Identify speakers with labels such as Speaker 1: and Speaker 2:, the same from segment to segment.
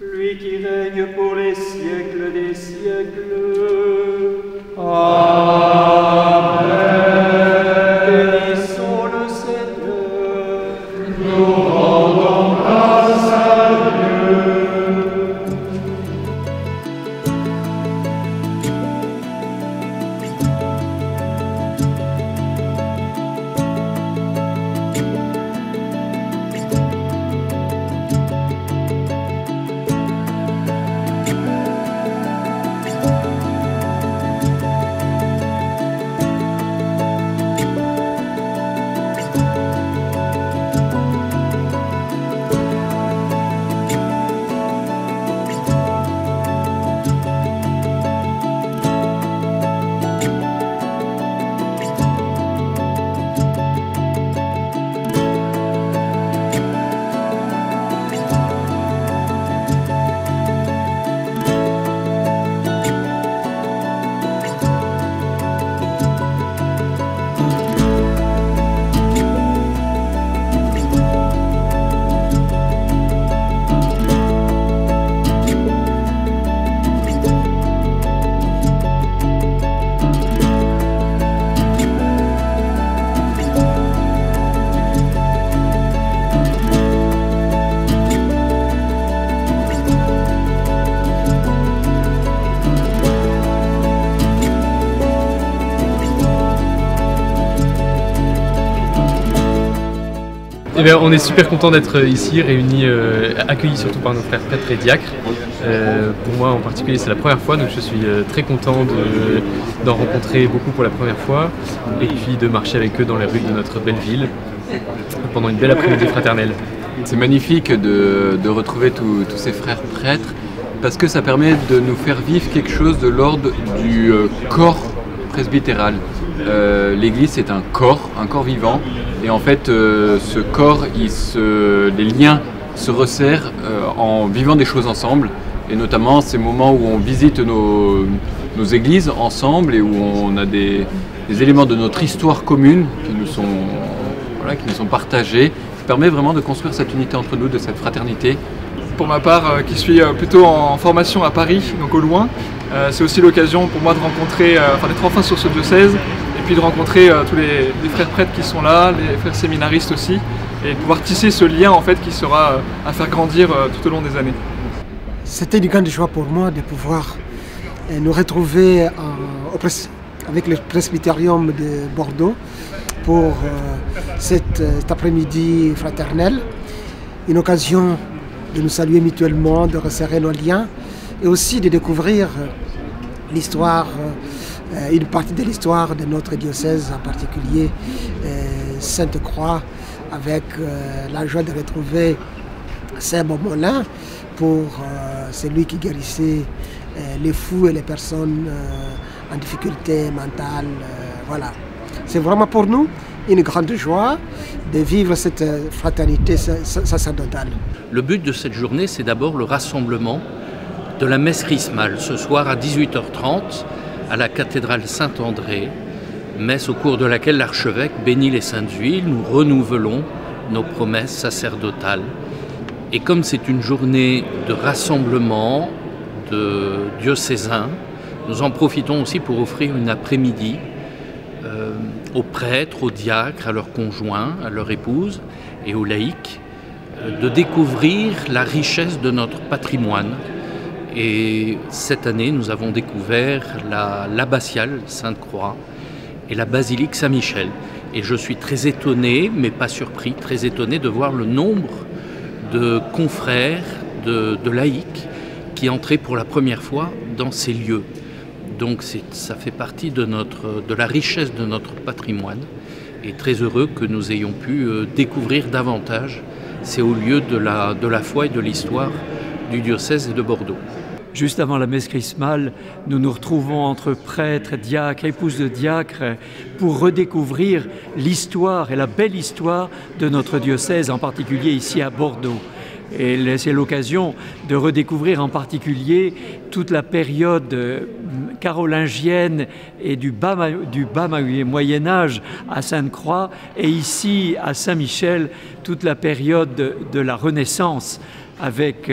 Speaker 1: Lui qui règne pour les siècles des siècles. Amen. Bénissons le Seigneur. Nous rendons grâce à Dieu.
Speaker 2: Eh bien, on est super content d'être ici, réunis, accueillis surtout par nos frères prêtres et diacres. Pour moi en particulier, c'est la première fois, donc je suis très content d'en rencontrer beaucoup pour la première fois et puis de marcher avec eux dans les rues de notre belle ville pendant une belle après-midi fraternelle.
Speaker 3: C'est magnifique de retrouver tous ces frères prêtres parce que ça permet de nous faire vivre quelque chose de l'ordre du corps presbytéral. L'Église c'est un corps vivant et en fait ce corps, les liens se resserrent en vivant des choses ensemble et notamment ces moments où on visite nos églises ensemble et où on a des éléments de notre histoire commune qui nous sont partagés, qui permet vraiment de construire cette unité entre nous, de cette fraternité.
Speaker 4: Pour ma part, qui suis plutôt en formation à Paris, donc au loin, c'est aussi l'occasion pour moi de rencontrer, d'être enfin sur ce diocèse, et puis de rencontrer tous les frères prêtres qui sont là, les frères séminaristes aussi, et de pouvoir tisser ce lien en fait qui sera à faire grandir tout au long des années.
Speaker 5: C'était une grande joie pour moi de pouvoir nous retrouver avec le presbytérium de Bordeaux pour cet après-midi fraternel, une occasion de nous saluer mutuellement, de resserrer nos liens et aussi de découvrir l'histoire, une partie de l'histoire de notre diocèse, en particulier Sainte-Croix, avec la joie de retrouver Saint Beaumolin pour celui qui guérissait les fous et les personnes en difficulté mentale. Voilà. C'est vraiment pour nous une grande joie de vivre cette fraternité sacerdotale.
Speaker 6: Le but de cette journée, c'est d'abord le rassemblement de la messe chrismale, ce soir à 18h30 à la cathédrale Saint-André, messe au cours de laquelle l'archevêque bénit les saintes huiles. Nous renouvelons nos promesses sacerdotales. Et comme c'est une journée de rassemblement de diocésains, nous en profitons aussi pour offrir une après-midi aux prêtres, aux diacres, à leurs conjoints, à leurs épouses et aux laïcs, de découvrir la richesse de notre patrimoine. Et cette année, nous avons découvert l'abbatiale Sainte-Croix et la basilique Saint-Michel. Et je suis très étonné, mais pas surpris, très étonné de voir le nombre de confrères, de laïcs qui entraient pour la première fois dans ces lieux. Donc ça fait partie de la richesse de notre patrimoine et très heureux que nous ayons pu découvrir davantage ces hauts lieux de la foi et de l'histoire du diocèse de Bordeaux.
Speaker 7: Juste avant la messe chrismale, nous nous retrouvons entre prêtres, diacres, épouses de diacres pour redécouvrir l'histoire et la belle histoire de notre diocèse, en particulier ici à Bordeaux. Et c'est l'occasion de redécouvrir en particulier toute la période carolingienne et du bas Moyen-Âge à Sainte-Croix, et ici à Saint-Michel, toute la période de la Renaissance, avec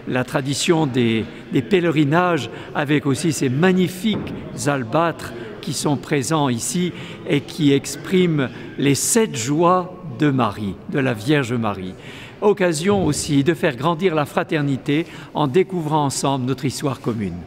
Speaker 7: la tradition des pèlerinages, avec aussi ces magnifiques albâtres qui sont présents ici et qui expriment les 7 joies de Marie, de la Vierge Marie. Occasion aussi de faire grandir la fraternité en découvrant ensemble notre histoire commune.